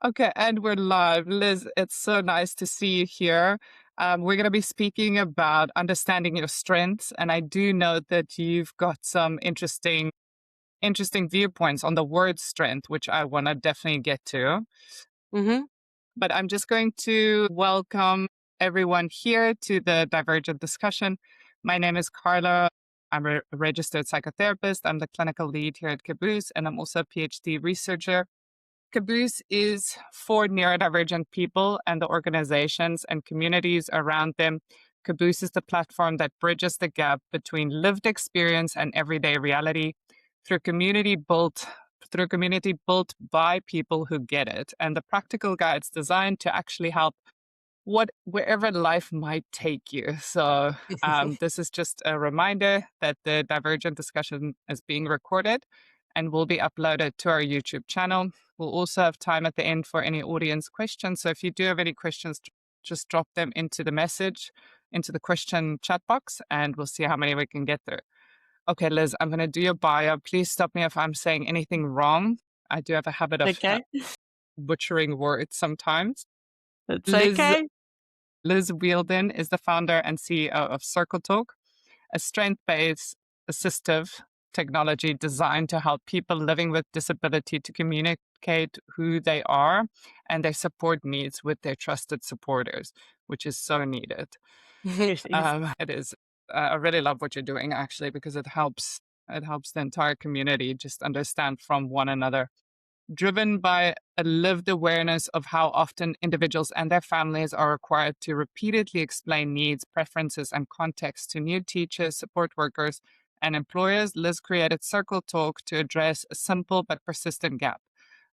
Okay, and we're live. Liz, it's so nice to see you here. We're going to be speaking about understanding your strengths, and I do know that you've got some interesting viewpoints on the word strength, which I want to definitely get to. Hmm. But I'm just going to welcome everyone here to the Divergent Discussion. My name is Carla. I'm a registered psychotherapist. I'm the clinical lead here at Caboose, and I'm also a PhD researcher. Caboose is for neurodivergent people and the organizations and communities around them. Caboose is the platform that bridges the gap between lived experience and everyday reality through community built through community built by people who get it, and the practical guides designed to actually help wherever life might take you. So this is just a reminder that the Divergent discussion is being recorded and will be uploaded to our YouTube channel. We'll also have time at the end for any audience questions. So if you do have any questions, just drop them into the question chat box, and we'll see how many we can get through. Okay, Liz, I'm going to do your bio. Please stop me if I'm saying anything wrong. I do have a habit of Okay, butchering words sometimes. that's Liz okay. Liz Wheeldon is the founder and CEO of Circle Talk, a strength-based assistive technology designed to help people living with disability to communicate who they are and their support needs with their trusted supporters, which is so needed. It is. It is. I really love what you're doing actually because it helps the entire community just understand from one another, driven by a lived awareness of how often individuals and their families are required to repeatedly explain needs, preferences, and context to new teachers, support workers, and employers. Liz created Circle Talk to address a simple but persistent gap.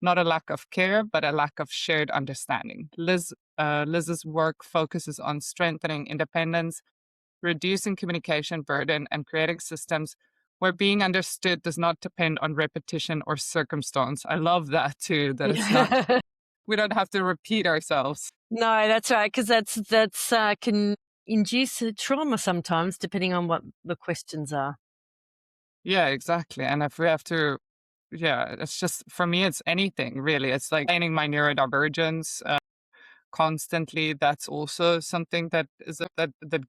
Not a lack of care, but a lack of shared understanding. Liz's work focuses on strengthening independence, reducing communication burden, and creating systems where being understood does not depend on repetition or circumstance. I love that too, that it's not, we don't have to repeat ourselves. No, that's right, because that's can induce trauma sometimes, depending on what the questions are. Yeah, exactly. And if we have to, yeah, it's just, for me, it's anything really. It's like training my neurodivergence constantly. That's also something that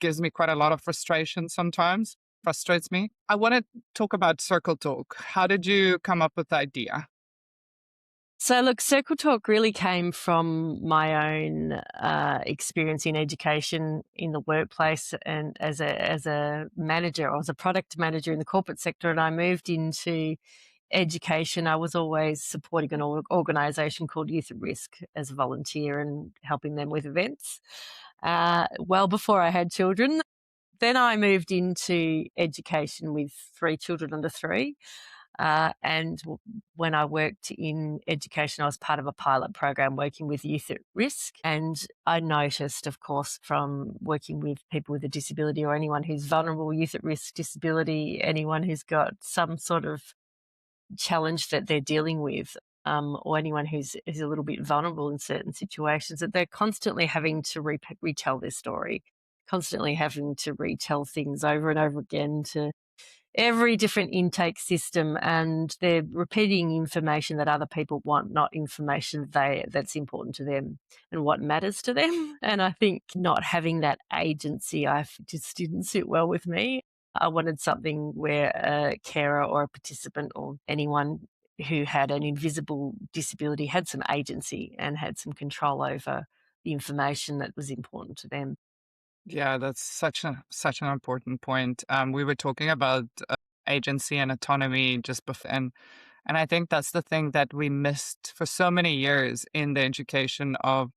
gives me quite a lot of frustration sometimes, frustrates me. I want to talk about Circle Talk. How did you come up with the idea? So, look, Circle Talk really came from my own experience in education in the workplace, and as a manager, I was a product manager in the corporate sector, and I moved into education. I was always supporting an organisation called Youth at Risk as a volunteer and helping them with events. Well before I had children. Then I moved into education with 3 children under 3. And when I worked in education, I was part of a pilot program working with youth at risk. And I noticed, of course, from working with people with a disability or anyone who's vulnerable, youth at risk, disability, anyone who's got some sort of challenge that they're dealing with, or anyone who's a little bit vulnerable in certain situations, that they're constantly having to retell their story, constantly having to retell things over and over again to every different intake system, and they're repeating information that other people want, not information that's important to them and what matters to them. And I think not having that agency, just didn't sit well with me. I wanted something where a carer or a participant or anyone who had an invisible disability had some agency and had some control over the information that was important to them. Yeah, that's such an important point. We were talking about agency and autonomy just before, and I think that's the thing that we missed for so many years in the education of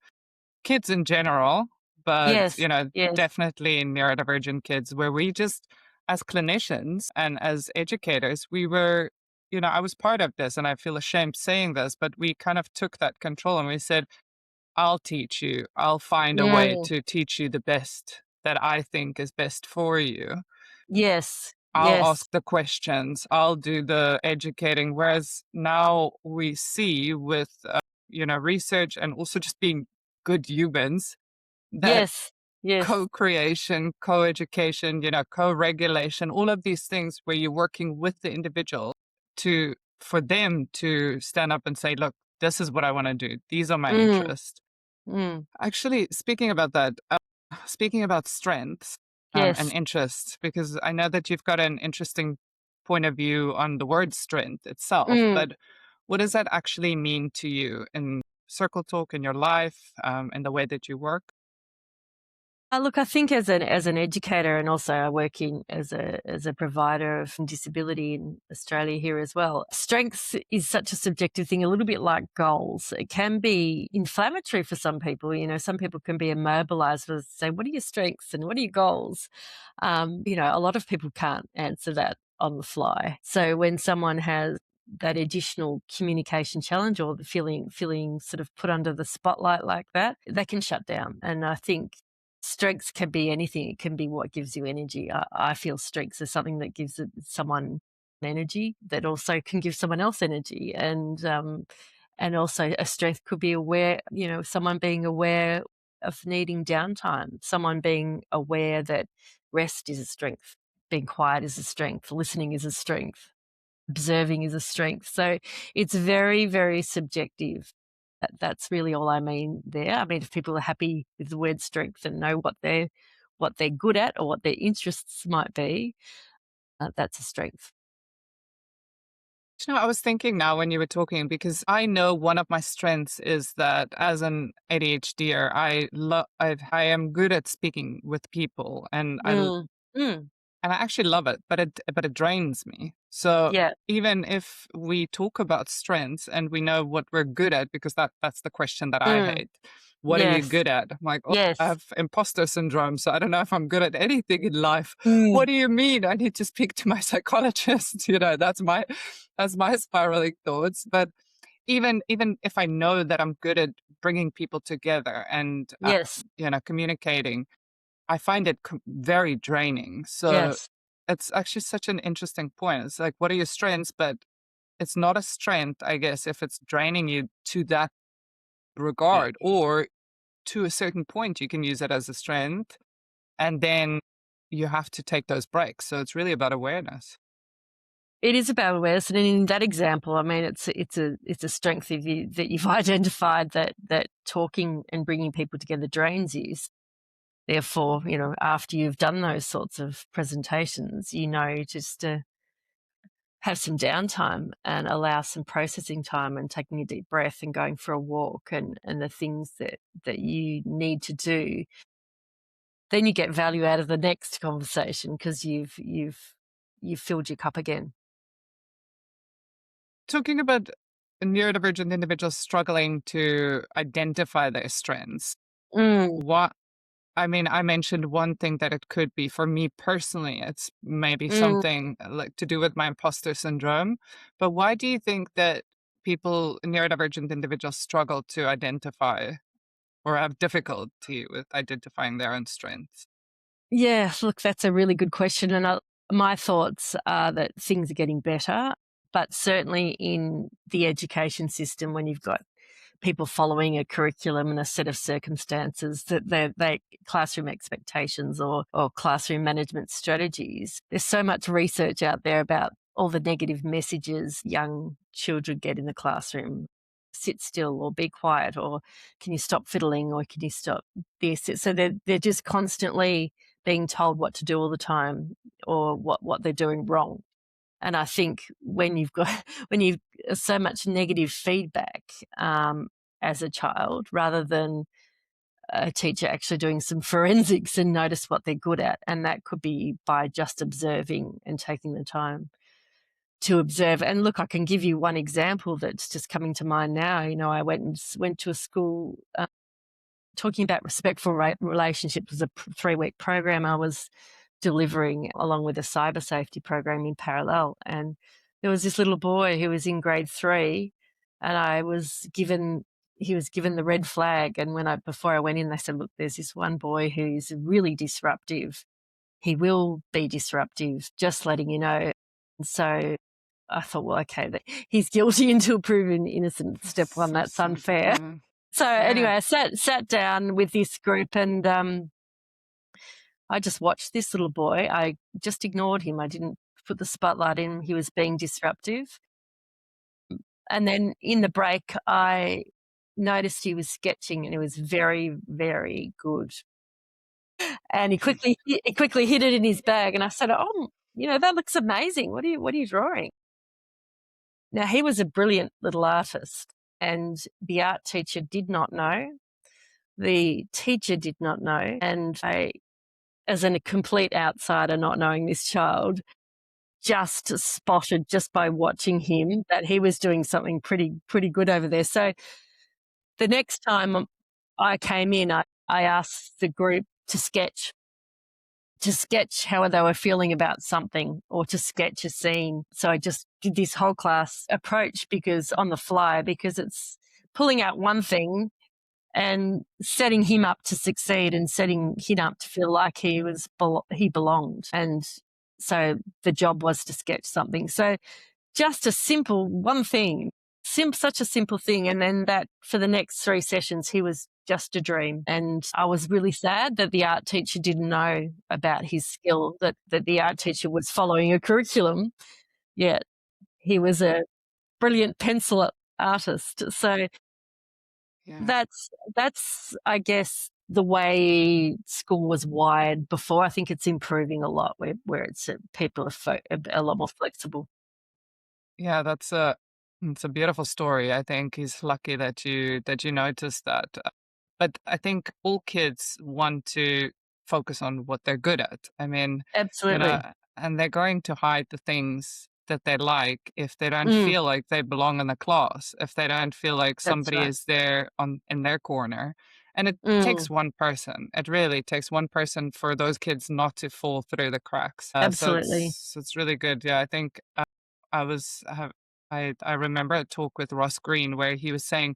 kids in general, but Yes, yes, definitely in neurodivergent kids, where we just, as clinicians and as educators, we were, I was part of this, and I feel ashamed saying this, but we kind of took that control and we said, I'll teach you. I'll find a way mm, to teach you the best that I think is best for you. yes, I'll yes. ask the questions. I'll do the educating. Whereas now we see with, research and also just being good humans that Yes, yes, co-creation, co-education, co-regulation, all of these things where you're working with the individual for them to stand up and say, look, this is what I want to do. These are my Mm, interests. mm, Actually, speaking about that, speaking about strengths and yes. interests, because I know that you've got an interesting point of view on the word strength itself, Mm. but what does that actually mean to you in circle talk, in your life, in the way that you work? Look, I think as an educator, and also I work in as a provider of disability in Australia here as well. Strengths is such a subjective thing, a little bit like goals. It can be inflammatory for some people. Some people can be immobilized with say, "What are your strengths and what are your goals?" A lot of people can't answer that on the fly. So when someone has that additional communication challenge or the feeling sort of put under the spotlight like that, they can shut down. And I think strengths can be anything. It can be what gives you energy. I feel strengths are something that gives someone energy that also can give someone else energy. And also a strength could be aware, someone being aware of needing downtime, someone being aware that rest is a strength, being quiet is a strength, listening is a strength, observing is a strength. So it's very, very subjective. That's really all I mean there. I mean, if people are happy with the word strength and know what they're good at or what their interests might be, that's a strength. I was thinking now when you were talking, because I know one of my strengths is that as an ADHDer, I am good at speaking with people, Mm. Mm. and I actually love it, but it drains me. So Yeah. even if we talk about strengths and we know what we're good at, because that's the question that I Mm. hate. What are you Yes. good at? I'm like, oh, I Yes. have imposter syndrome, so I don't know if I'm good at anything in life. What Mm. do you mean? I need to speak to my psychologist. That's my spiraling thoughts. But even if I know that I'm good at bringing people together and Yes. communicating, I find it very draining. So Yes. it's actually such an interesting point. It's like, what are your strengths? But it's not a strength, I guess, if it's draining you to that regard, or to a certain point, you can use it as a strength. And then you have to take those breaks. So it's really about awareness. It is about awareness, and in that example, I mean, it's a strength of you that you've identified that talking and bringing people together drains you. Therefore, after you've done those sorts of presentations, just to have some downtime and allow some processing time and taking a deep breath and going for a walk and the things that you need to do, then you get value out of the next conversation because you've filled your cup again. Talking about neurodivergent individuals struggling to identify their strengths, Mm, what I mean, I mentioned one thing that it could be for me personally. It's maybe mm. something like to do with my imposter syndrome. But why do you think that people, neurodivergent individuals, struggle to identify or have difficulty with identifying their own strengths? Yeah, look, that's a really good question. And my thoughts are that things are getting better, but certainly in the education system, when you've got people following a curriculum and a set of circumstances that they classroom expectations or classroom management strategies. There's so much research out there about all the negative messages young children get in the classroom. Sit still or be quiet or can you stop fiddling or can you stop this? So they're just constantly being told what to do all the time or what they're doing wrong. And I think when you've got when you've so much negative feedback as a child, rather than a teacher actually doing some forensics and notice what they're good at, and that could be by just observing and taking the time to observe. And look, I can give you one example that's just coming to mind now. I went to a school talking about respectful relationships. Was a 3-week program I was delivering along with a cyber safety program in parallel. And there was this little boy who was in grade 3 and he was given the red flag. And before I went in, they said, look, there's this one boy who's really disruptive. He will be disruptive, just letting you know. And so I thought, well, okay, he's guilty until proven innocent. Step That's one, so that's sad. unfair. Yeah. So anyway, Yeah. I sat down with this group and I just watched this little boy. I just ignored him. I didn't put the spotlight in. He was being disruptive. And then in the break, I noticed he was sketching and it was very, very good. And he quickly hid it in his bag. And I said, "Oh, that looks amazing. What are you drawing?" Now he was a brilliant little artist, and the art teacher did not know. The teacher did not know, and I, as a complete outsider, not knowing this child, just spotted just by watching him that he was doing something pretty good over there. So the next time I came in, I asked the group to sketch how they were feeling about something or to sketch a scene. So I just did this whole class approach because on the fly, because it's pulling out one thing and setting him up to succeed and setting him up to feel like he belonged. And so the job was to sketch something. So just a simple one thing, such a simple thing. And then that for the next 3 sessions, he was just a dream. And I was really sad that the art teacher didn't know about his skill, that the art teacher was following a curriculum, yet he was a brilliant pencil artist. So Yeah. that's I guess the way school was wired before. I think it's improving a lot where it's people are a lot more flexible. Yeah, it's a beautiful story. I think he's lucky that you noticed that. But I think all kids want to focus on what they're good at. I mean, you know, Absolutely. and they're going to hide the things that they like if they don't Mm, feel like they belong in the class, if they don't feel like that's somebody right. is there on in their corner. And it takes Mm, one person. It really takes one person for those kids not to fall through the cracks. absolutely. So it's really good. Yeah, I think I was I remember a talk with Ross Green where he was saying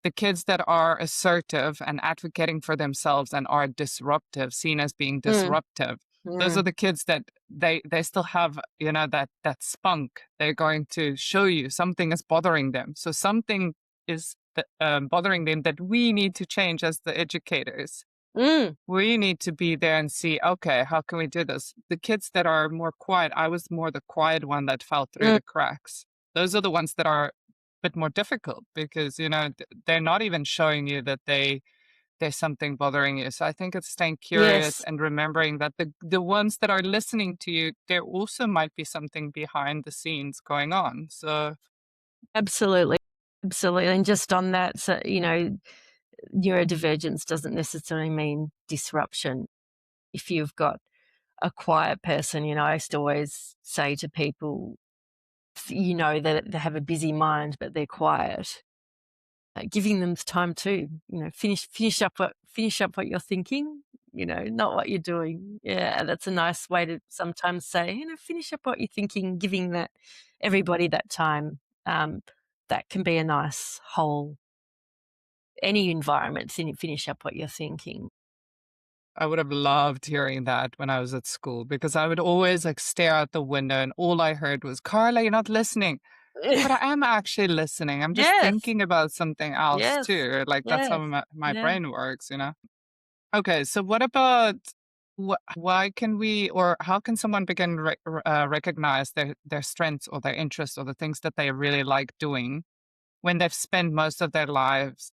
the kids that are assertive and advocating for themselves and are disruptive, seen as being Mm, disruptive, those are mm, the kids that they still have, you know, that spunk. They're going to show you something is bothering them. So something is bothering them that we need to change as the educators. mm, We need to be there and see, okay, how can we do this? The kids that are more quiet, I was more the quiet one that fell through mm, the cracks. Those are the ones that are a bit more difficult because, you know, they're not even showing you that there's something bothering you. So I think it's staying curious yes, and remembering that the ones that are listening to you, there also might be something behind the scenes going on. So absolutely. Absolutely. And just on that, so, neurodivergence doesn't necessarily mean disruption. If you've got a quiet person, I used to always say to people, that they have a busy mind, but they're quiet. Giving them time too, finish up what you're thinking, not what you're doing. Yeah, that's a nice way to sometimes say, finish up what you're thinking, giving that everybody that time. That can be a nice whole any environment. Finish up what you're thinking. I would have loved hearing that when I was at school because I would always like stare out the window and all I heard was, Carla, you're not listening. But I am actually listening. I'm just Yes, thinking about something else yes, too. Like that's how yes, my yeah, brain works, you know? Okay, so what about why can we or how can someone begin recognize their strengths or their interests or the things that they really like doing when they've spent most of their lives,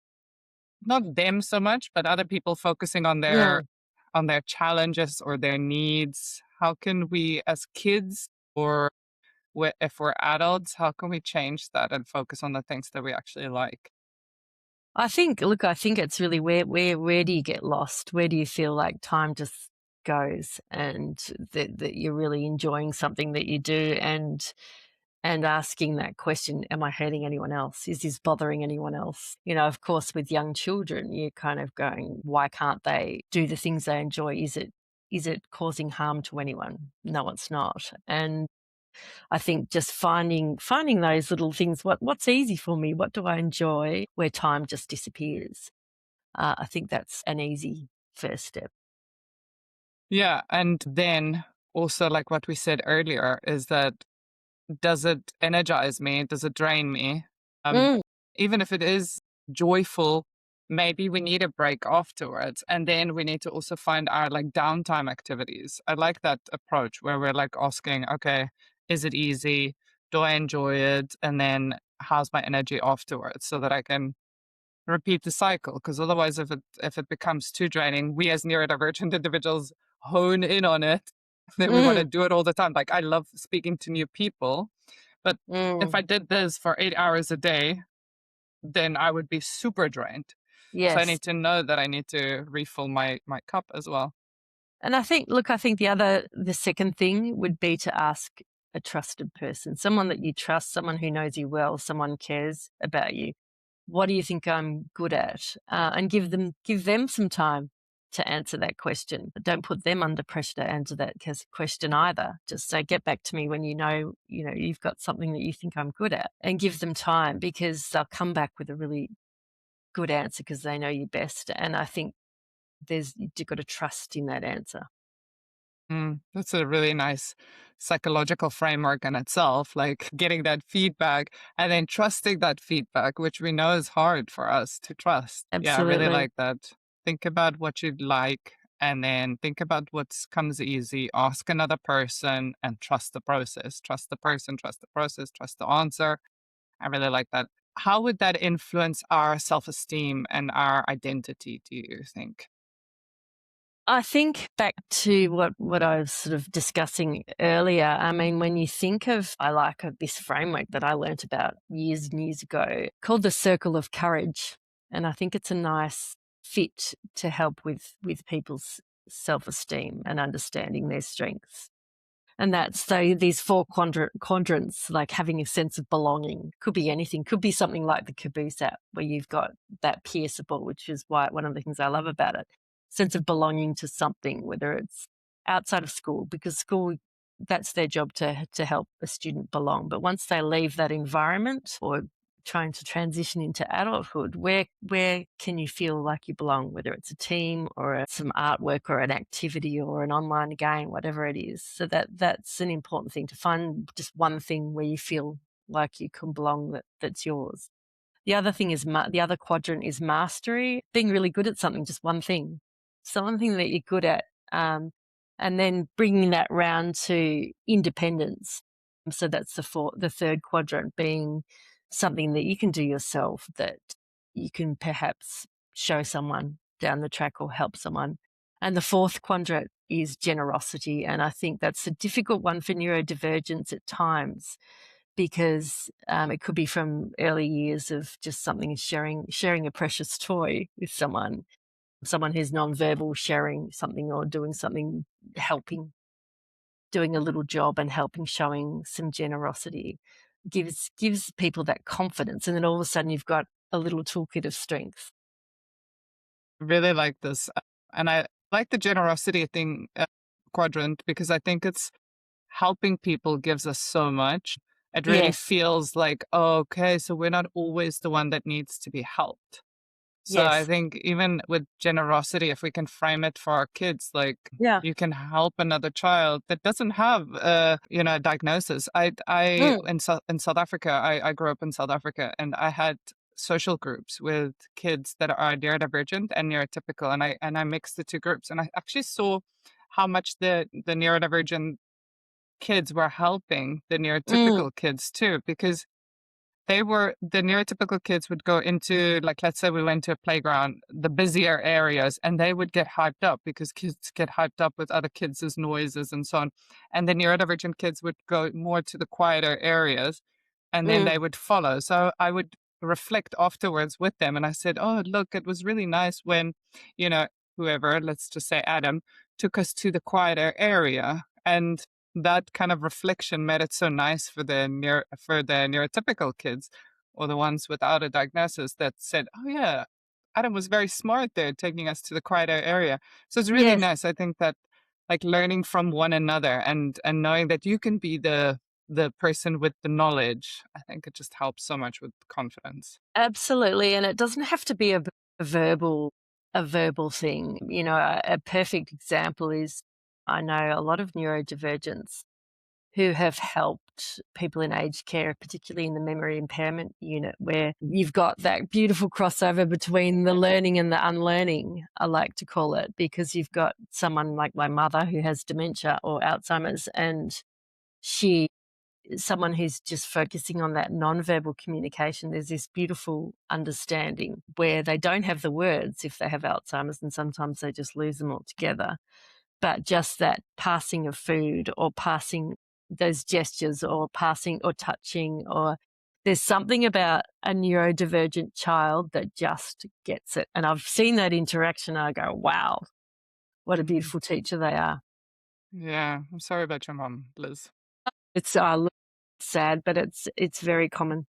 not them so much, but other people focusing mm. on their challenges or their needs? How can we as kids or if we're adults, how can we change that and focus on the things that we actually like? I think it's really where do you get lost? Where do you feel like time just goes and that you're really enjoying something that you do and asking that question, am I hurting anyone else? Is this bothering anyone else? Of course, with young children, you're kind of going, why can't they do the things they enjoy? Is it causing harm to anyone? No, it's not. And I think just finding those little things, what's easy for me? What do I enjoy? Where time just disappears. I think that's an easy first step. Yeah, and then also like what we said earlier is that does it energize me? Does it drain me? Um, Mm, even if it is joyful, maybe we need a break afterwards. And then we need to also find our like downtime activities. I like that approach where we're like asking, okay, is it easy? Do I enjoy it? And then how's my energy afterwards so that I can repeat the cycle. Because otherwise, if it becomes too draining, we as neurodivergent individuals hone in on it. Then we want to Mm, do it all the time. Like I love speaking to new people, but if I mm, did this for 8 hours a day, then I would be super drained. So I yes. need to know that I need to refill my cup as well. And I think the second thing would be to ask a trusted person, someone that you trust, someone who knows you well, someone cares about you. What do you think I'm good at? And give them some time to answer that question. But don't put them under pressure to answer that question either. Just say, get back to me when you've got something that you think I'm good at, and give them time because they'll come back with a really good answer because they know you best. And I think you've got to trust in that answer. That's a really nice psychological framework in itself, like getting that feedback and then trusting that feedback, which we know is hard for us to trust. Yeah, I really Absolutely. like that. Think about what you'd like and then think about what comes easy. Ask another person and trust the process. Trust the person, trust the process, trust the answer. I really like that. How would that influence our self esteem and our identity, do you think? I think back to what I was sort of discussing earlier. I mean, when you think of, I like this framework that I learnt about years and years ago called the Circle of Courage. And I think it's a nice fit to help with people's self esteem and understanding their strengths. And that's so these four quadrants, like having a sense of belonging, could be anything, could be something like the Caboose app, where you've got that peer support, which is one of the things I love about it. Sense of belonging to something, whether it's outside of school, because school, that's their job to help a student belong. But once they leave that environment or trying to transition into adulthood, where can you feel like you belong, whether it's a team or some artwork or an activity or an online game, whatever it is. So that's an important thing, to find just one thing where you feel like you can belong, that's yours. The other thing is the other quadrant is mastery, being really good at something, just something that you're good at, and then bringing that round to independence. So that's the third quadrant, being something that you can do yourself, that you can perhaps show someone down the track or help someone. And the fourth quadrant is generosity. And I think that's a difficult one for neurodivergence at times, because it could be from early years of just something, sharing a precious toy with someone who's nonverbal, sharing something or doing something, helping, doing a little job and helping, showing some generosity, gives people that confidence, and then all of a sudden you've got a little toolkit of strength. Really like this. And I like the generosity thing quadrant because I think it's helping people gives us so much. It really Yes, feels like, oh, okay, so we're not always the one that needs to be helped. So I yes, think even with generosity, if we can frame it for our kids, like yeah, you can help another child that doesn't have a diagnosis. mm, In South Africa, I grew up in South Africa and I had social groups with kids that are neurodivergent and neurotypical, and I mixed the two groups and I actually saw how much the neurodivergent kids were helping the mm, neurotypical kids too, because the neurotypical kids would go into, like, let's say we went to a playground, the busier areas, and they would get hyped up because kids get hyped up with other kids' noises and so on. And the neurodivergent kids would go more to the quieter areas and then mm, they would follow. So I would reflect afterwards with them and I said, oh, look, it was really nice when, you know, whoever, let's just say Adam, took us to the quieter area. And that kind of reflection made it so nice for the neurotypical kids or the ones without a diagnosis that said, "Oh yeah, Adam was very smart there, taking us to the quieter area." So it's really yes. nice. I think that like learning from one another and knowing that you can be the person with the knowledge, I think it just helps so much with confidence. Absolutely, and it doesn't have to be a verbal a verbal thing. You know, a perfect example is, I know a lot of neurodivergents who have helped people in aged care, particularly in the memory impairment unit, where you've got that beautiful crossover between the learning and the unlearning, I like to call it, because you've got someone like my mother who has dementia or Alzheimer's, and she someone who's just focusing on that nonverbal communication, there's this beautiful understanding where they don't have the words if they have Alzheimer's, and sometimes they just lose them altogether. But just that passing of food or passing those gestures or passing or touching, or there's something about a neurodivergent child that just gets it. And I've seen that interaction. And I go, wow, what a Mm. beautiful teacher they are. Yeah. I'm sorry about your mom, Liz. It's sad, but it's very common.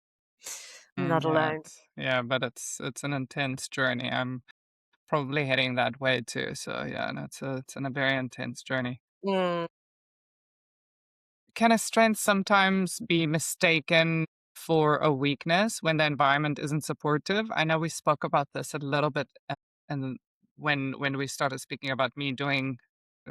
I'm not Yeah. alone. Yeah, but it's an intense journey. I'm probably heading that way too. So yeah, and it's a very intense journey. Mm. Can a strength sometimes be mistaken for a weakness when the environment isn't supportive? I know we spoke about this a little bit, and when we started speaking about me doing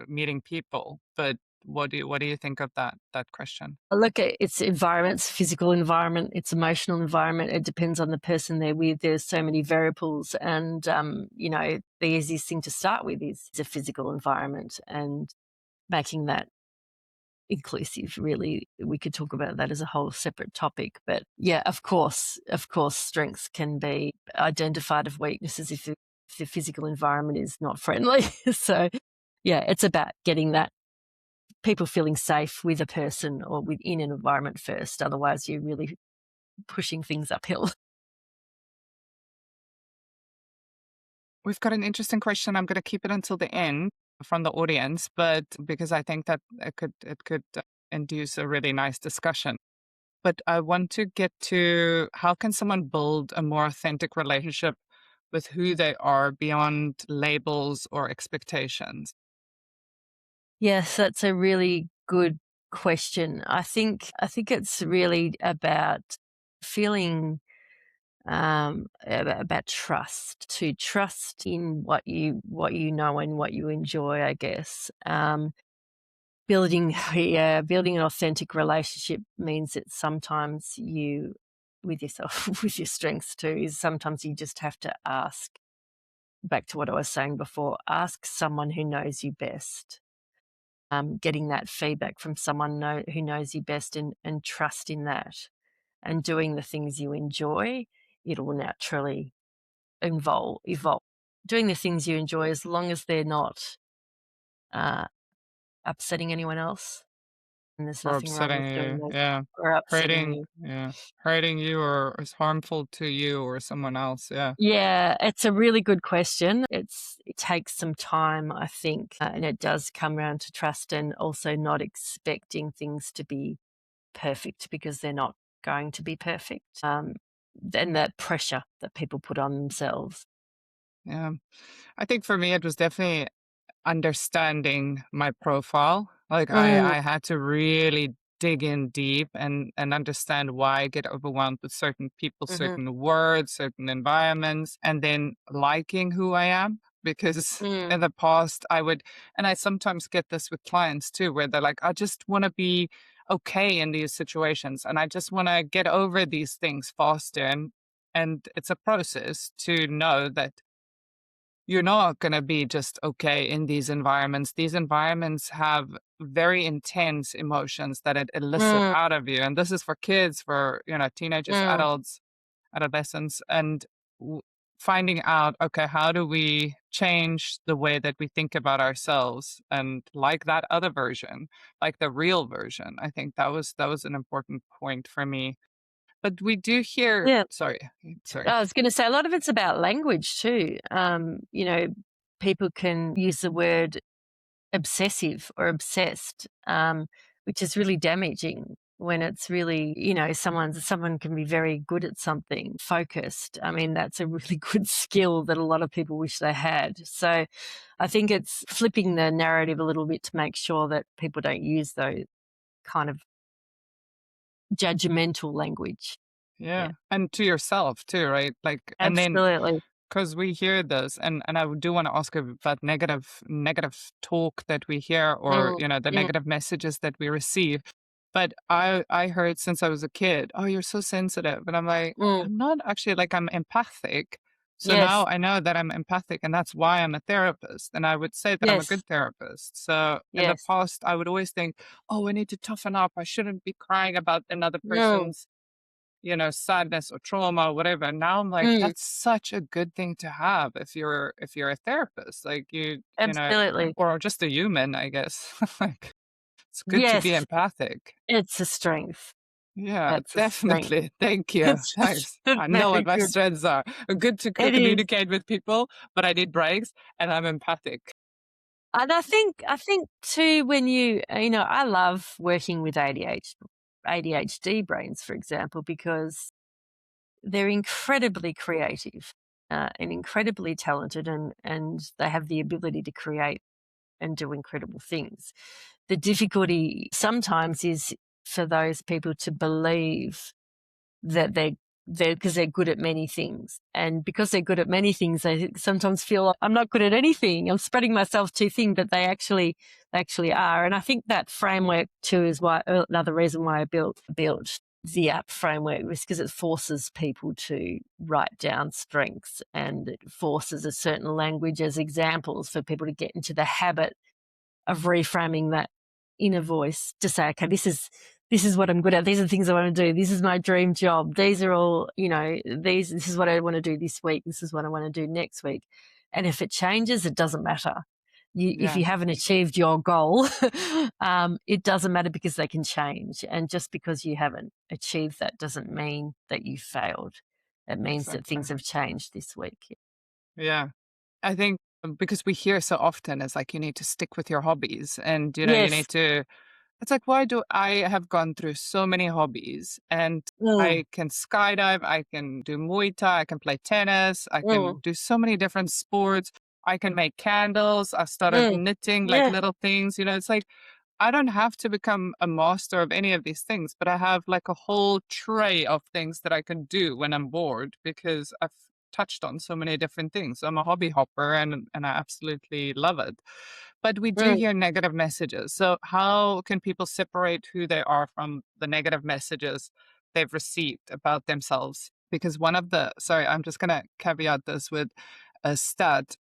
meeting people, but what do you think of that question? Look, it's environments, physical environment, it's emotional environment. It depends on the person they're with. There's so many variables, and the easiest thing to start with is a physical environment and making that inclusive. Really, we could talk about that as a whole separate topic. But yeah, of course, strengths can be identified of weaknesses if the physical environment is not friendly. So yeah, it's about getting that people feeling safe with a person or within an environment first. Otherwise, you're really pushing things uphill. We've got an interesting question. I'm going to keep it until the end from the audience, but because I think that it could induce a really nice discussion. But I want to get to how can someone build a more authentic relationship with who they are beyond labels or expectations? Yes, that's a really good question. I think it's really about feeling about trust, to trust in what you know and what you enjoy, I guess. Building an authentic relationship means that sometimes you, with yourself, with your strengths too, is sometimes you just have to ask. Back to what I was saying before, ask someone who knows you best. Getting that feedback from someone who knows you best, and trust in that, and doing the things you enjoy, it will naturally evolve. Doing the things you enjoy, as long as they're not uh, upsetting anyone else, and there's Or nothing wrong upsetting with doing you, those, yeah. or upsetting you. Hurting you or is harmful to you or someone else, yeah. Yeah, it's a really good question. It takes some time, I think, and it does come around to trust, and also not expecting things to be perfect, because they're not going to be perfect. And that pressure that people put on themselves. Yeah. I think for me, it was definitely understanding my profile. Like Mm, I had to really dig in deep and understand why I get overwhelmed with certain people, mhm, certain words, certain environments, and then liking who I am. Because mm, in the past I would, and I sometimes get this with clients too, where they're like, I just want to be okay in these situations and I just want to get over these things faster. And it's a process to know that you're not going to be just okay in these environments. These environments have very intense emotions that it elicit mm, out of you. And this is for kids, for, teenagers, mm. adults, adolescents, and w- finding out, okay, how do we change the way that we think about ourselves and like that other version, like the real version. I think that was an important point for me. But we do hear, Yeah, sorry. I was going to say a lot of it's about language too. People can use the word obsessive or obsessed, which is really damaging when it's really, someone can be very good at something, focused. I mean, that's a really good skill that a lot of people wish they had. So I think it's flipping the narrative a little bit to make sure that people don't use those kind of judgmental language. Yeah, Yeah. And to yourself too, right? Like, and then absolutely. because we hear this, and I do want to ask about negative talk that we hear, or Mm, the mm, negative messages that we receive. But I heard since I was a kid, oh, you're so sensitive, and I'm like, mm, I'm not actually, like, I'm empathic. So now Yes. I know that I'm empathic, and that's why I'm a therapist. And I would say that I'm a Yes. good therapist. So in the Yes. past, I would always think, oh, I need to toughen up. I shouldn't be crying about another Mm, person's, sadness or trauma or whatever. Now I'm like, mm, that's such a good thing to have if you're a therapist, like absolutely. or just a human, I guess. Like it's good to be Yes. empathic. It's a strength. Yeah, It's a strength. definitely. Thank you. It's Thanks. a I know what very my good. strengths are. I'm good to It is. communicate with people, but I need breaks and I'm empathic. And I think too, when I love working with ADHD brains, for example, because they're incredibly creative, and incredibly talented, and they have the ability to create and do incredible things. The difficulty sometimes is for those people to believe that they're because they're good at many things. And because they're good at many things, they sometimes feel like, I'm not good at anything. I'm spreading myself too thin, but they actually are. And I think that framework too is why another reason why I built the app framework was because it forces people to write down strengths, and it forces a certain language as examples for people to get into the habit of reframing that inner voice to say, okay, this is what I'm good at. These are the things I want to do. This is my dream job. These are all, this is what I want to do this week. This is what I want to do next week. And if it changes, it doesn't matter. If Yeah, you haven't achieved your goal, it doesn't matter because they can change. And just because you haven't achieved that doesn't mean that you failed. It means that exactly. things have changed this week. Yeah. I think because we hear so often, it's like you need to stick with your hobbies and, you Yes. need to. It's like, why do I have gone through so many hobbies and Mm, I can skydive, I can do Muay Thai, I can play tennis, I can mm, do so many different sports. I can make candles. I started mm. knitting like Yeah. little things. It's like I don't have to become a master of any of these things, but I have like a whole tray of things that I can do when I'm bored because I've touched on so many different things. I'm a hobby hopper and I absolutely love it. But we do Mm. hear negative messages. So how can people separate who they are from the negative messages they've received about themselves? Because sorry, I'm just going to caveat this with a stat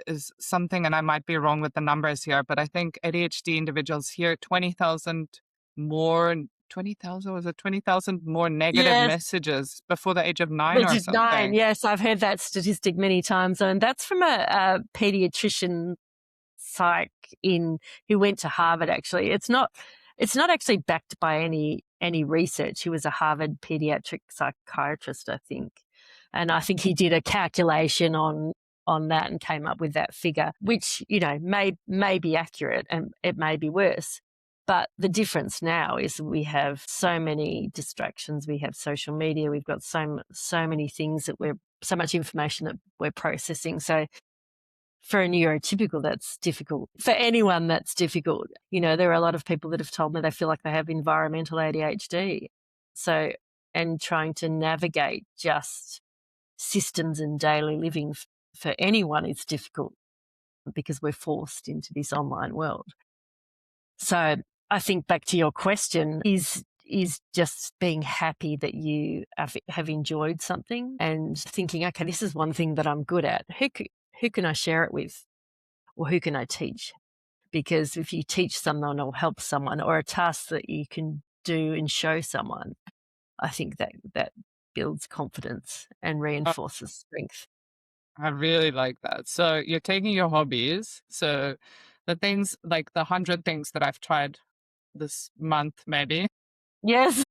is something, and I might be wrong with the numbers here, but I think ADHD individuals hear 20,000 more, 20,000, was it 20,000 more negative Yes. messges before the age of 9 Which or is 9. something. Yes, I've heard that statistic many times, and that's from a pediatrician psych in who went to Harvard. Actually, it's not actually backed by any research. He was a Harvard pediatric psychiatrist, I think, and I think he did a calculation on that and came up with that figure, which may be accurate and it may be worse. But the difference now is we have so many distractions. We have social media. We've got so many things so much information that we're processing. So for a neurotypical, that's difficult. For anyone, that's difficult. There are a lot of people that have told me they feel like they have environmental ADHD. So, and trying to navigate just systems and daily living for anyone is difficult because we're forced into this online world. So I think back to your question is just being happy that you have enjoyed something and thinking, okay, this is one thing that I'm good at. Who can I share it with, or who can I teach? Because if you teach someone or help someone, or a task that you can do and show someone, I think that builds confidence and Uh, reinforces strength. I really like that. So you're taking your hobbies. So the things like the 100 things that I've tried this month, maybe, Yes.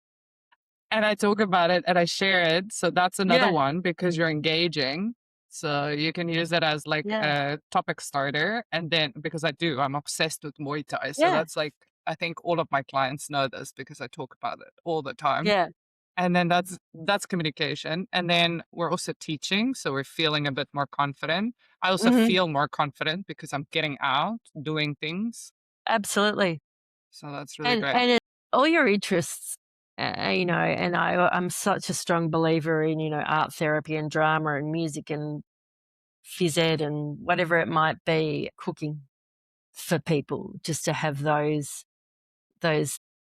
and I talk about it and I share it. So that's another Yeah. one because you're engaging. So you can use it as like Yeah. a topic starter. And then because I'm obsessed with Muay Thai. So Yeah. that's like, I think all of my clients know this because I talk about it all the time. Yeah. And then that's communication. And then we're also teaching. So we're feeling a bit more confident. I also Hmm. feel more confident because I'm getting out, doing things. Absolutely. So that's really great. And all your interests, and I'm such a strong believer in, art therapy and drama and music and phys ed and whatever it might be, cooking for people, just to have those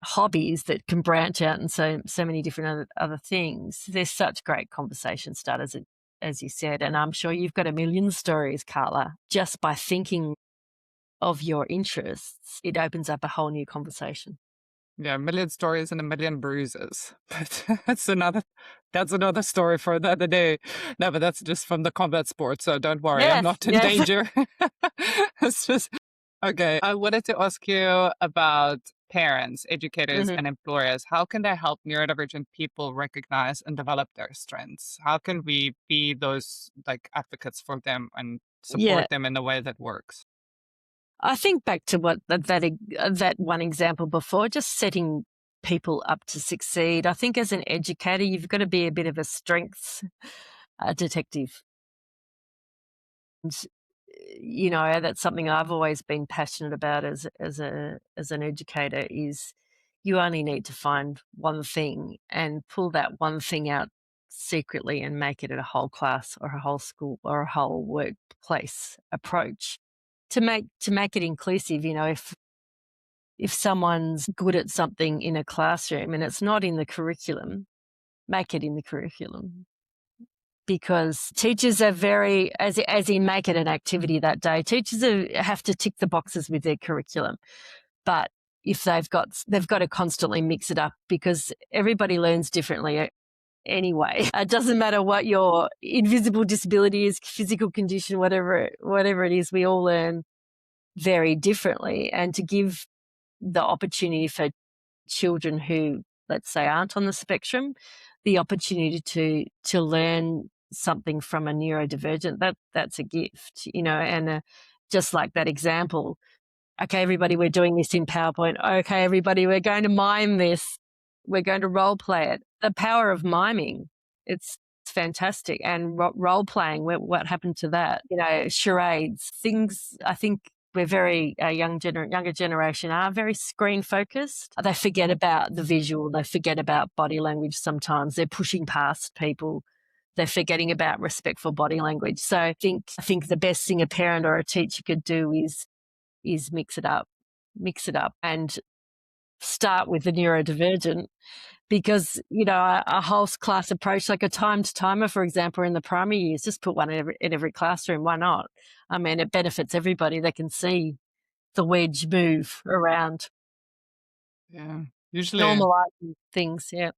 hobbies that can branch out and so many different other things. They're such great conversation starters. as you said. And I'm sure you've got a million stories, Carla. Just by thinking of your interests, it opens up a whole new conversation. Yeah, a million stories and a million bruises. But that's another story for another day. No, but that's just from the combat sport, so don't worry, I'm Yes, not in yes. danger. It's just okay. I wanted to ask you about parents, educators, Mhm. and employers. How can they help neurodivergent people recognize and develop their strengths? How can we be those like advocates for them and Yeah. support them in a way that works? I think back to what that one example before, just setting people up to succeed. I think as an educator, you've got to be a bit of a strengths detective. And, that's something I've always been passionate about as an educator is you only need to find one thing and pull that one thing out secretly and make it a whole class or a whole school or a whole workplace approach to make it inclusive. If someone's good at something in a classroom and it's not in the curriculum, make it in the curriculum. Because teachers are very, as in make it an activity that day. Teachers have to tick the boxes with their curriculum, but if they've got to constantly mix it up because everybody learns differently anyway. It doesn't matter what your invisible disability is, physical condition, whatever it is. We all learn very differently, and to give the opportunity for children who, let's say, aren't on the spectrum, the opportunity to learn something from a neurodivergent, that's a gift, and just like that example. Okay, everybody, we're doing this in PowerPoint. Okay, everybody, we're going to mime this. We're going to role play it. The power of miming, it's fantastic. And role playing, what happened to that? Charades, things. I think we're very younger generation are very screen focused. They forget about the visual. They forget about body language. Sometimes they're pushing past people. They're forgetting about respectful body language. So I think the best thing a parent or a teacher could do is mix it up and start with the neurodivergent because, a whole class approach, like a timed timer, for example, in the primary years, just put one in every classroom. Why not? I mean, it benefits everybody. They can see the wedge move around, Yeah. Usually normalizing things, yeah,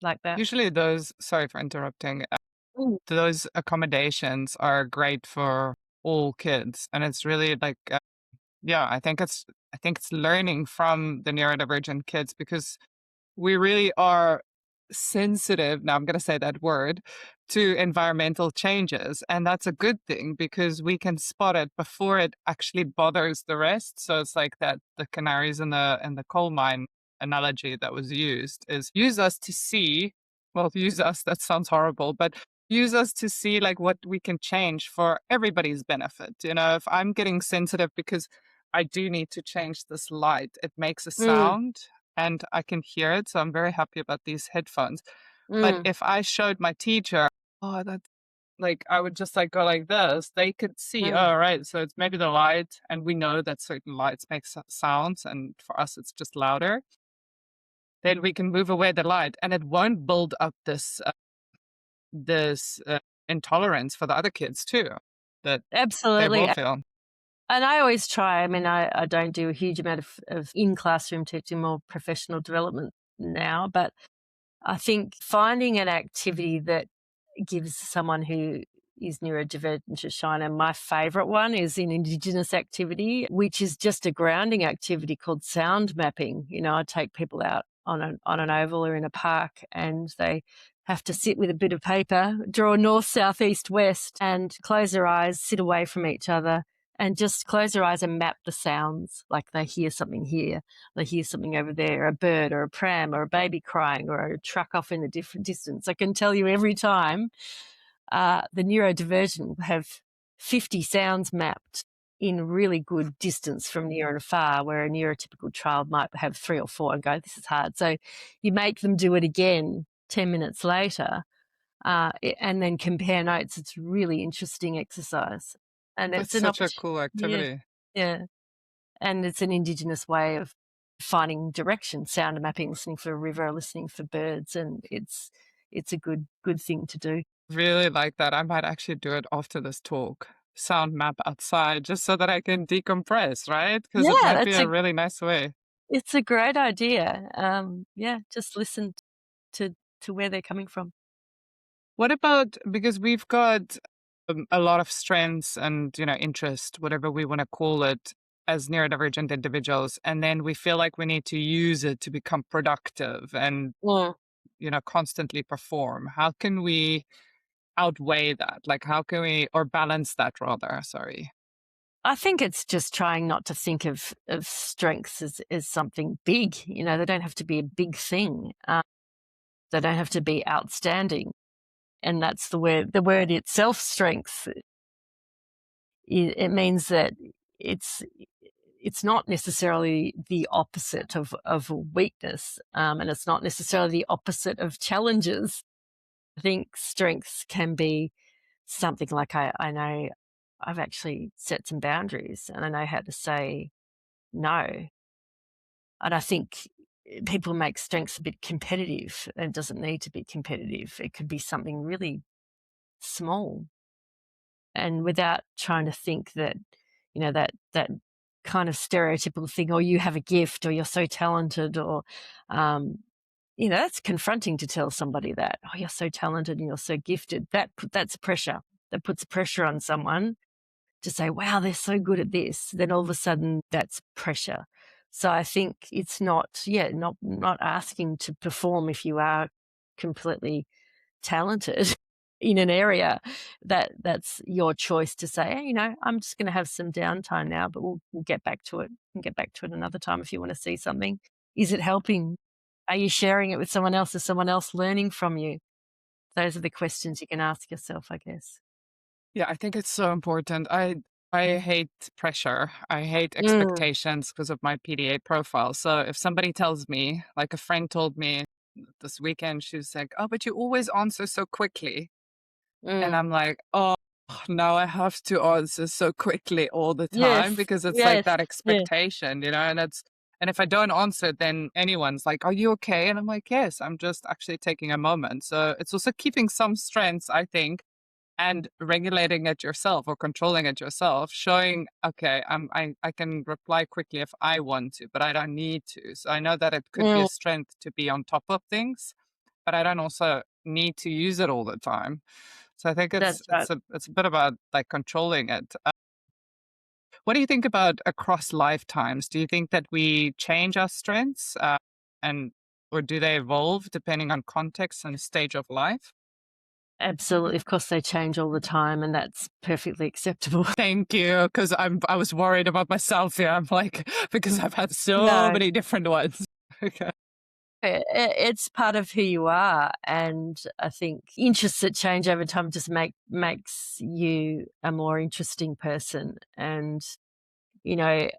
like that. usually those sorry for interrupting. Mm, Those accommodations are great for all kids, and it's really like yeah, I think it's learning from the neurodivergent kids because we really are sensitive, now I'm going to say that word, to environmental changes, and that's a good thing because we can spot it before it actually bothers the rest. So it's like that the canaries in the coal mine analogy that was used is use us to see, well, use us, that sounds horrible, but use us to see like what we can change for everybody's benefit. If I'm getting sensitive because I do need to change this light, it makes a mm, sound and I can hear it. So I'm very happy about these headphones. But mm, if I showed my teacher, oh, that's like, I would just like go like this, they could see, mm, oh, right. So it's maybe the light. And we know that certain lights make sounds. And for us, it's just louder. Then we can move away the light and it won't build up this intolerance for the other kids too, that they absolutely. will feel. And I always try. I mean, I don't do a huge amount of in-classroom teaching, more professional development now, but I think finding an activity that gives someone who is neurodivergent a shine. And my favourite one is an Indigenous activity, which is just a grounding activity called sound mapping. I take people out on an oval or in a park, and they have to sit with a bit of paper, draw north, south, east, west, and close their eyes, sit away from each other, and just close their eyes and map the sounds. Like they hear something here, they hear something over there, a bird or a pram or a baby crying or a truck off in a different distance. I can tell you every time the neurodivergent will have 50 sounds mapped in really good distance from near and far, where a neurotypical child might have 3 or 4 and go, this is hard. So you make them do it again 10 minutes later and then compare notes. It's a really interesting exercise. And That's it's an such a opportunity. cool Yeah. activity. Yeah. And it's an Indigenous way of finding direction, sound mapping, listening for a river, listening for birds. And it's a good thing to do. Really like that. I might actually do it after this talk. Sound map outside just so that I can decompress, right? Because it Yeah, might be a really nice way. it's a great idea. Yeah, just listen to where they're coming from. What about, because we've got a lot of strengths and, interest, whatever we want to call it, as neurodivergent individuals, and then we feel like we need to use it to become productive and, Mm. constantly perform. How can we outweigh that? Like, how can we, or balance that rather? Sorry. I think it's just trying not to think of strengths as something big. They don't have to be a big thing. They don't have to be outstanding. And that's the word itself, strength. It means that it's it's not necessarily the opposite of weakness, and it's not necessarily the opposite of challenges. I think strengths can be something like I know I've actually set some boundaries and I know how to say no. And I think people make strengths a bit competitive, and it doesn't need to be competitive. It could be something really small, and without trying to think that, that kind of stereotypical thing, or you have a gift, or you're so talented, or, um, that's confronting to tell somebody that, oh, you're so talented and you're so gifted. That's pressure. That puts pressure on someone to say, wow, they're so good at this. Then all of a sudden that's pressure. So I think it's not asking to perform if you are completely talented in an area. That's your choice to say, hey, I'm just going to have some downtime now, but we'll get back to it and get back to it another time if you want to see something. Is it helping? Are you sharing it with someone else? Is someone else learning from you? Those are the questions you can ask yourself, I guess. Yeah, I think it's so important. I hate pressure. I hate Mm, expectations because of my PDA profile. So if somebody tells me, like a friend told me this weekend, she was like, "Oh, but you always answer so quickly." And mm. I'm like, "Oh, now I have to answer so quickly all the time Yes, because it's like yes, that yeah. expectation, and if I don't answer, then anyone's like, "Are you okay?" And I'm like, "Yes, I'm just actually taking a moment." So it's also keeping some strengths, I think, and regulating it yourself or controlling it yourself, showing, okay, I can reply quickly if I want to, but I don't need to. So I know that it could be Mm, a strength to be on top of things, but I don't also need to use it all the time. So I think it's that's right. it's a it's a bit about like controlling it. What do you think about across lifetimes? Do you think that we change our strengths, and or do they evolve depending on context and stage of life? Absolutely. Of course, they change all the time, and that's perfectly acceptable. Thank you, because I was worried about myself here. I'm like, because I've had so No, many different ones. Okay. it's part of who you are, and I think interests that change over time just makes you a more interesting person, and you know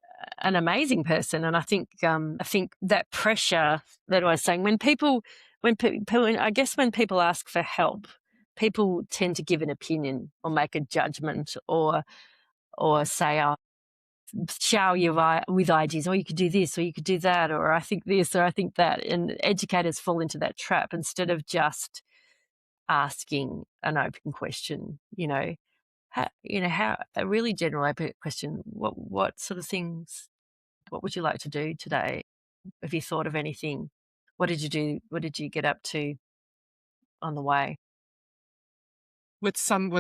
an amazing person. And I think that pressure that I was saying, I guess when people ask for help, people tend to give an opinion or make a judgment, or say, oh, shower you with ideas, or you could do this, or you could do that, or I think this, or I think that. And educators fall into that trap instead of just asking an open question, how a really general open question. What sort of things, what would you like to do today? Have you thought of anything? What did you do? What did you get up to on the way? With some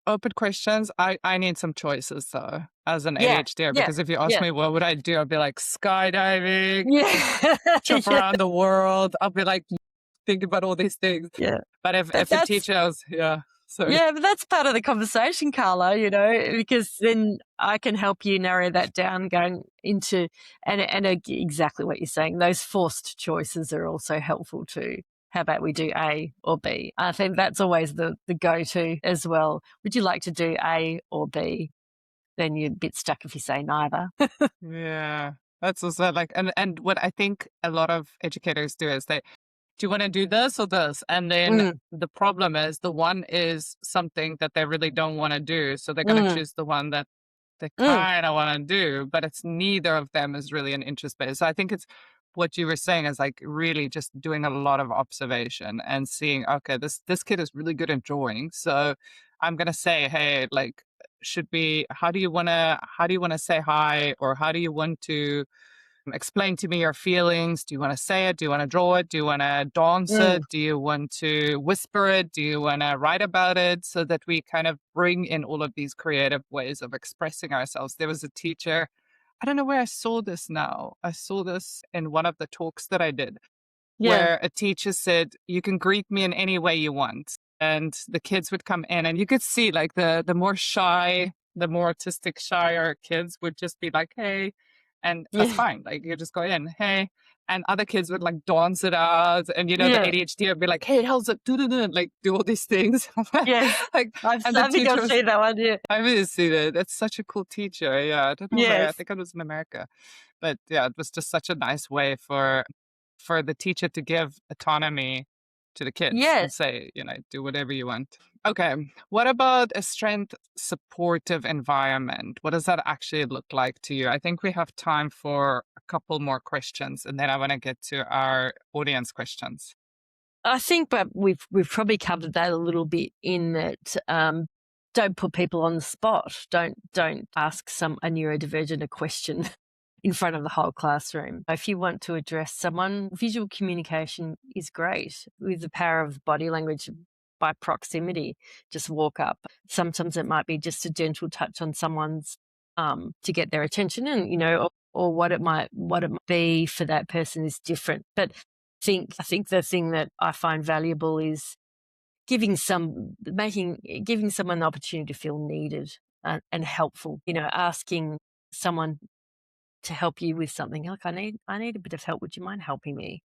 open questions, I need some choices though, as an Yeah, ADHDer, yeah, because if you ask yeah, me what would I do, I'd be like skydiving, yeah, jump yeah, around the world. I'll be like think about all these things. yeah. But if But if a that's teacher was, yeah, sorry. Yeah, but that's part of the conversation, Carla, because then I can help you narrow that down going into, and exactly what you're saying. Those forced choices are also helpful too. How about we do A or B? I think that's always the go-to as well. Would you like to do A or B? Then you're a bit stuck if you say neither. Yeah. That's also like, and what I think a lot of educators do is they, do you want to do this or this? And then Mm, the problem is the one is something that they really don't want to do. So they're going to mm, choose the one that they mm, kind of want to do, but it's neither of them is really an interest based. So I think it's what you were saying is like really just doing a lot of observation and seeing, okay, this kid is really good at drawing. So I'm gonna say, hey, like, how do you wanna say hi, or how do you want to explain to me your feelings? Do you want to say it? Do you want to draw it? Do you want to dance Mm. it? Do you want to whisper it? Do you want to write about it? So that we kind of bring in all of these creative ways of expressing ourselves. There was a teacher, I don't know where I saw this now. I saw this in one of the talks that I did, Yeah. where a teacher said, you can greet me in any way you want. And the kids would come in, and you could see like the more shy, the more autistic, shyer kids would just be like, hey, and that's Yeah. fine. Like you just go in, hey. And other kids would like dance it out. And the Yeah. ADHD would be like, hey, how's it? Do, like do all these things. Yes. Like, and the I think teacher I've was, seen that one. Yeah. I really see that. It's such a cool teacher. Yeah. I don't know where. I Yes. think it was in America. But yeah, it was just such a nice way for the teacher to give autonomy to the kids and Yes. say, do whatever you want. Okay. What about a strength supportive environment? What does that actually look like to you? I think we have time for a couple more questions, and then I want to get to our audience questions. I think, but we've probably covered that a little bit in that. Don't put people on the spot. Don't ask a neurodivergent a question in front of the whole classroom. If you want to address someone, visual communication is great with the power of body language by proximity. Just walk up. Sometimes it might be just a gentle touch on someone's to get their attention, and or what it might be for that person is different. But I think the thing that I find valuable is giving someone the opportunity to feel needed and helpful. Asking someone to help you with something. Like, I need a bit of help. Would you mind helping me?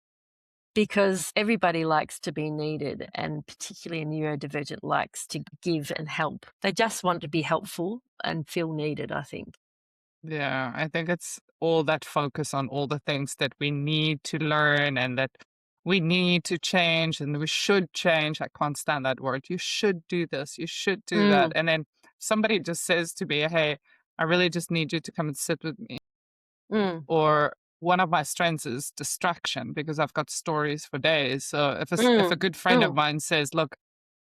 Because everybody likes to be needed, and particularly a neurodivergent likes to give and help. They just want to be helpful and feel needed, I think. Yeah, I think it's all that focus on all the things that we need to learn and that we need to change and we should change. I can't stand that word. You should do this. You should do that. Mm, And then somebody just says to me, hey, I really just need you to come and sit with me. mm, Or one of my strengths is distraction because I've got stories for days. So if a mm, good friend of mm, mine says, look,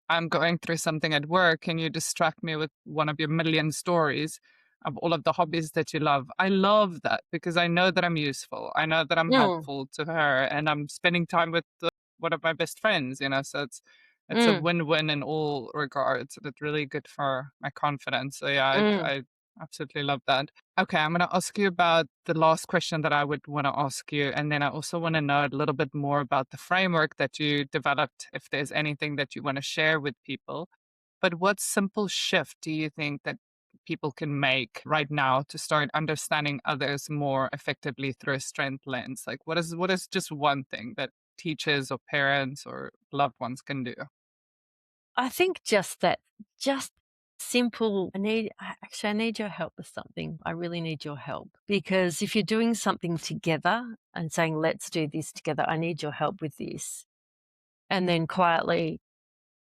I'm going through something at work. Can you distract me with one of your million stories of all of the hobbies that you love? I love that because I know that I'm useful. I know that I'm mm, helpful to her, and I'm spending time with one of my best friends. So it's a mm, win-win in all regards. And it's really good for my confidence. So yeah, mm. I absolutely love that. Okay, I'm going to ask you about the last question that I would want to ask you. And then I also want to know a little bit more about the framework that you developed, if there's anything that you want to share with people. But what simple shift do you think that people can make right now to start understanding others more effectively through a strength lens? Like what is just one thing that teachers or parents or loved ones can do? I think just simple. I need your help with something. I really need your help. Because if you're doing something together and saying, let's do this together, I need your help with this, and then quietly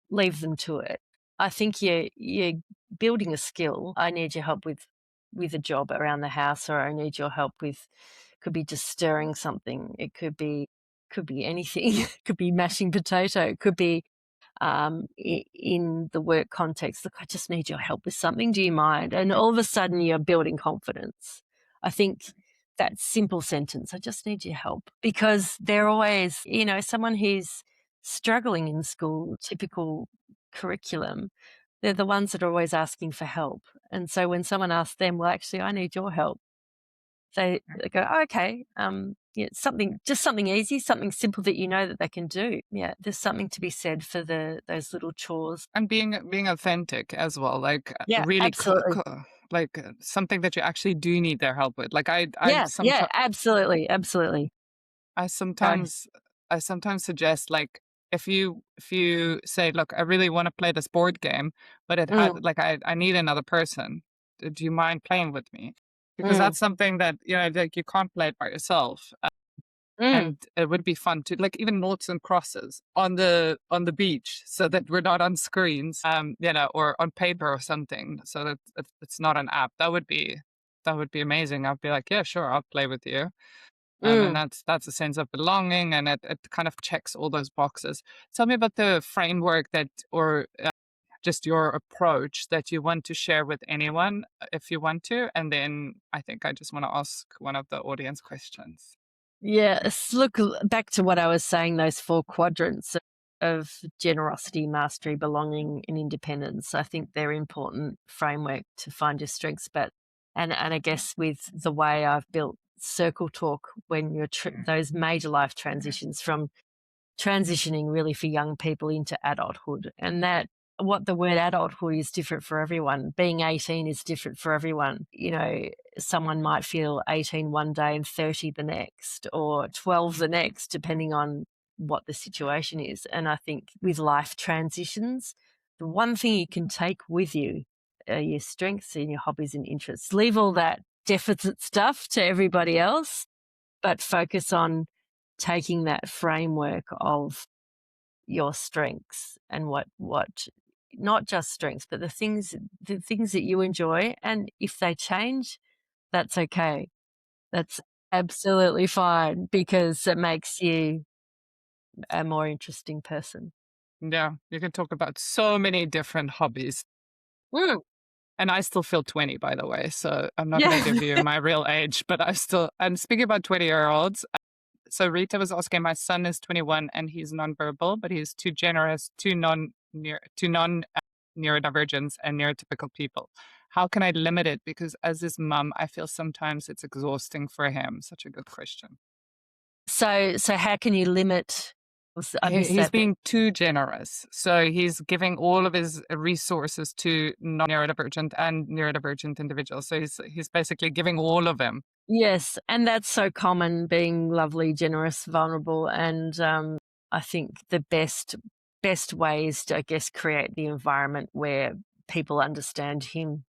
leave them to it. I think you're building a skill. I need your help with a job around the house, or I need your help with, could be just stirring something. It could be anything. It could be mashing potato. It could be in the work context. Look, I just need your help with something. Do you mind? And all of a sudden you're building confidence. I think that simple sentence, I just need your help, because they're always, someone who's struggling in school, typical curriculum, they're the ones that are always asking for help. And so when someone asks them, well, actually, I need your help, they go, oh, okay, yeah, something easy, something simple that that they can do. Yeah, there's something to be said for those little chores. And being authentic as well, like Yeah, really absolutely. like something that you actually do need their help with. Like Yeah, yeah, absolutely, absolutely. I Sorry. sometimes I sometimes suggest, like, if you say, look, I really want to play this board game, but it Mm, had like I need another person. Do you mind playing with me? Because mm, that's something that like you can't play it by yourself. mm, And it would be fun to like even noughts and crosses on the beach so that we're not on screens, or on paper or something, so that it's not an app. That would be amazing. I'd be like, yeah, sure, I'll play with you. And that's a sense of belonging, and it kind of checks all those boxes. Tell me about the framework that, or just your approach that you want to share with anyone if you want to. And then I think I just want to ask one of the audience questions. Yes. Look, back to what I was saying, those 4 quadrants of generosity, mastery, belonging, and independence. I think they're important framework to find your strengths. And I guess with the way I've built Circle Talk, when you're those major life transitions from transitioning really for young people into adulthood, and that what the word adulthood is different for everyone. Being 18 is different for everyone. Someone might feel 18 one day and 30 the next, or 12 the next, depending on what the situation is. And I think with life transitions, the one thing you can take with you are your strengths and your hobbies and interests. Leave all that deficit stuff to everybody else, but focus on taking that framework of your strengths and what not just strengths, but the things that you enjoy. And if they change, that's okay. That's absolutely fine, because it makes you a more interesting person. Yeah, you can talk about so many different hobbies. Mm. And I still feel 20, by the way. So I'm not going Yeah. to give you my real age, but I'm speaking about 20-year-olds. So Rita was asking, my son is 21 and he's nonverbal, but he's too generous, too non neurodivergence and neurotypical people. How can I limit it? Because as his mum, I feel sometimes it's exhausting for him. Such a good question. So how can you limit? I missed He's that bit. being too generous. So he's giving all of his resources to non-neurodivergent and neurodivergent individuals. So he's basically giving all of them. Yes, and that's so common, being lovely, generous, vulnerable, and I think the best way is to, I guess, create the environment where people understand him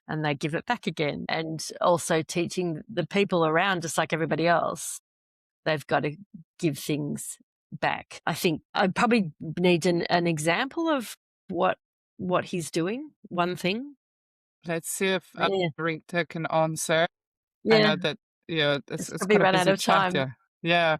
and they give it back again. And also teaching the people around, just like everybody else, they've got to give things back. I think I probably need an example of what he's doing. One thing. Let's see if Yeah. Rita can answer. I Yeah. know that It's it's probably quite a run out busy of chat. time. Yeah, yeah.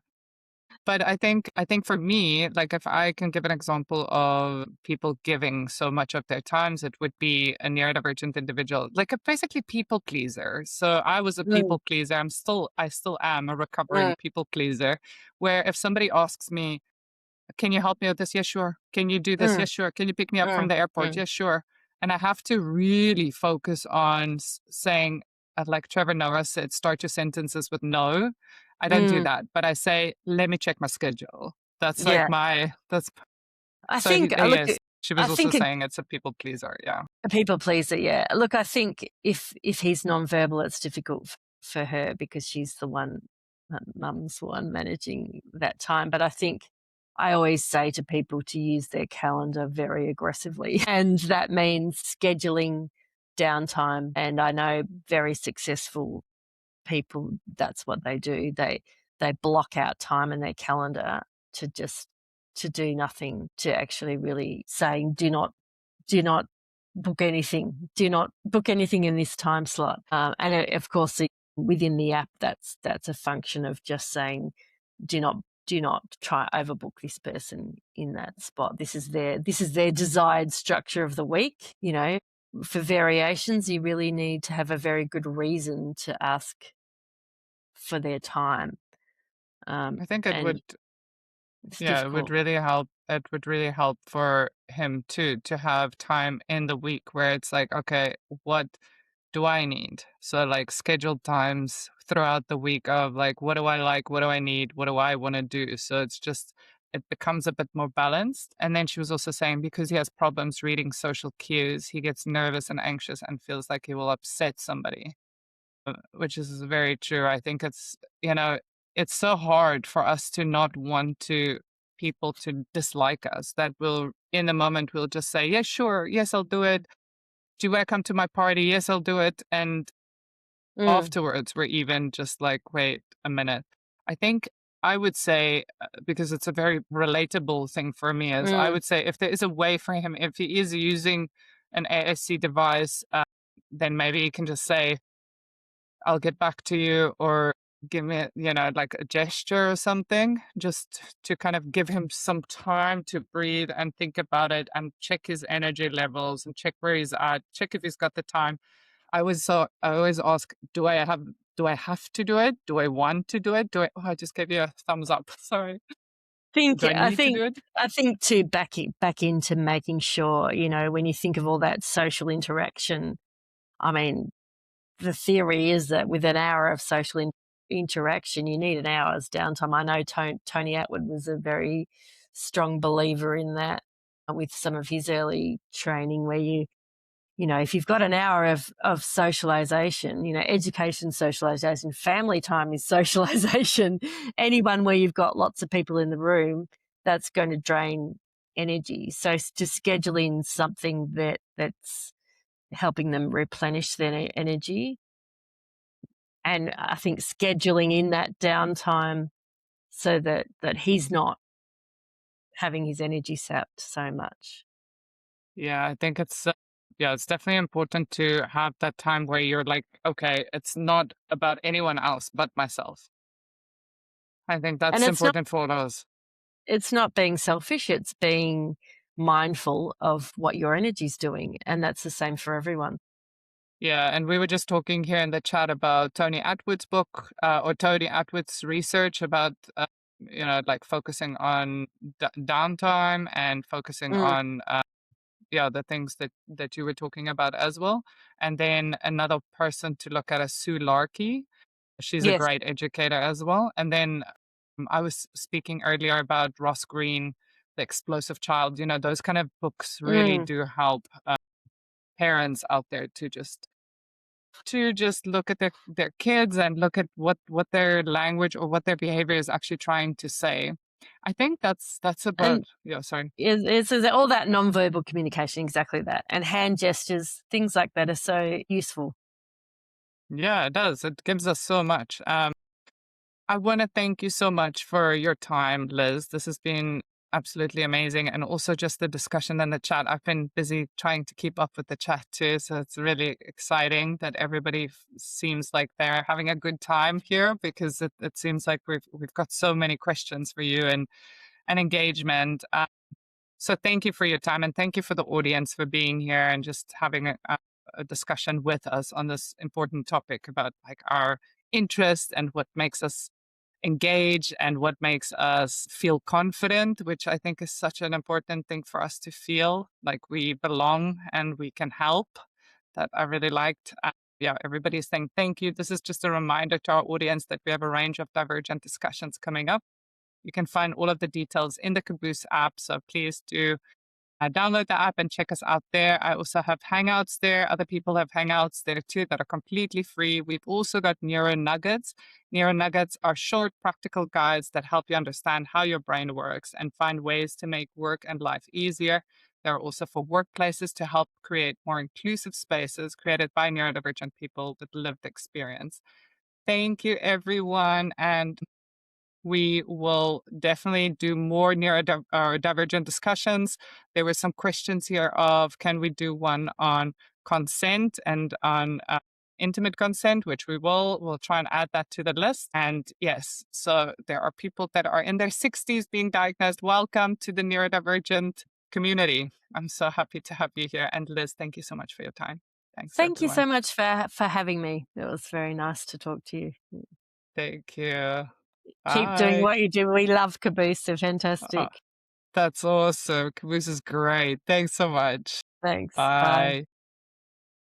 But I think for me, like if I can give an example of people giving so much of their times, it would be a neurodivergent individual, like a basically people pleaser. So I was a Mm, people pleaser. I still am a mm, recovering people pleaser. Where if somebody asks me, can you help me with this? Yeah, sure. Can you do this? mm, Yeah, sure. Can you pick me up from mm, the airport? mm, Yeah, sure. And I have to really focus on saying, like Trevor Noah said, start your sentences with no. I don't do mm. that, but I say, let me check my schedule. That's like Yeah. that's I so think, there he look, is. She I was also think a saying it's a people pleaser. Yeah. people pleaser, yeah. Look, I think if he's nonverbal, it's difficult for her because she's the one, mum's the one managing that time. But I think I always say to people to use their calendar very aggressively, and that means scheduling downtime. And I know very successful people, that's what they do. They block out time in their calendar to just to do nothing, to actually really saying, do not book anything. Do not book anything in this time slot. And of course, within the app, that's a function of just saying, do not try overbook this person in that spot. This is their desired structure of the week. For variations, you really need to have a very good reason to ask for their time. I think it And would, it's yeah, it would difficult. really help. It would really help for him too, to have time in the week where it's like, okay, what do I need? So like scheduled times throughout the week of like, what do I like? What do I need? What do I want to do? So it's just, it becomes a bit more balanced. And then she was also saying because he has problems reading social cues, he gets nervous and anxious and feels like he will upset somebody, which is very true. I think it's so hard for us to not want to people to dislike us that will in the moment we'll just say, yeah, sure, yes, I'll do it. Do you want to come to my party? Yes, I'll do it. And Mm, afterwards, we're even just like, wait a minute. I think I would say, because it's a very relatable thing for me, is I mm, would say if there is a way for him, if he is using an ASC device, then maybe he can just say, I'll get back to you, or give me, like a gesture or something, just to kind of give him some time to breathe and think about it and check his energy levels and check where he's at, check if he's got the time. I always ask, do I have to do it? Do I want to do it? I just gave you a thumbs up. Sorry. Think Do I I need to think do it? I think to back into making sure, when you think of all that social interaction, I mean, the theory is that with an hour of social interaction, you need an hour's downtime. I know Tony Atwood was a very strong believer in that with some of his early training, where if you've got an hour of socialization, education, socialization, family time is socialization. Anyone where you've got lots of people in the room, that's going to drain energy. So to schedule in something that's helping them replenish their energy. And I think scheduling in that downtime so that he's not having his energy sapped so much. Yeah, I think it's definitely important to have that time where you're like, okay, it's not about anyone else but myself. I think And that's important for all of us. it's not being selfish, it's being mindful of what your energy's doing. And that's the same for everyone. Yeah, and we were just talking here in the chat about Tony Atwood's book, or Tony Atwood's research about, like focusing on downtime and focusing Mm, on, the things that you were talking about as well. And then another person to look at is Sue Larkey. She's a yes. great educator as well. And then I was speaking earlier about Ross Green, The Explosive Child. Those kind of books really Mm. do help parents out there to just look at their kids and look at what their language or what their behavior is actually trying to say. I think that's about, And yeah, sorry. it's all that nonverbal communication, exactly that. And hand gestures, things like that are so useful. Yeah, it does. It gives us so much. I want to thank you so much for your time, Liz. This has been absolutely amazing. And also just the discussion and the chat. I've been busy trying to keep up with the chat too. So it's really exciting that everybody seems like they're having a good time here, because it seems like we've got so many questions for you and engagement. So thank you for your time, and thank you for the audience for being here and just having a discussion with us on this important topic about like our interest and what makes us engage and what makes us feel confident, which I think is such an important thing for us to feel like we belong and we can help. That I really liked. Yeah, everybody's saying thank you. This is just a reminder to our audience that we have a range of divergent discussions coming up. You can find all of the details in the Caboose app. So please do download the app and check us out there. I also have Hangouts there. Other people have Hangouts there too that are completely free. We've also got Neuro Nuggets. Neuro Nuggets are short, practical guides that help you understand how your brain works and find ways to make work and life easier. They're also for workplaces to help create more inclusive spaces created by neurodivergent people with lived experience. Thank you, everyone. And we will definitely do more neurodivergent discussions. There were some questions here of, can we do one on consent and on intimate consent, which we'll try and add that to the list. And yes, so there are people that are in their 60s being diagnosed. Welcome to the neurodivergent community. I'm so happy to have you here. And Liz, thank you so much for your time. Thanks, Thank you everyone. so much for having me. It was very nice to talk to you. Thank you. Keep doing Bye. what you do. We love Caboose. They're Uh, fantastic. That's awesome. Caboose is great. Thanks so much. Thanks. Bye. Bye.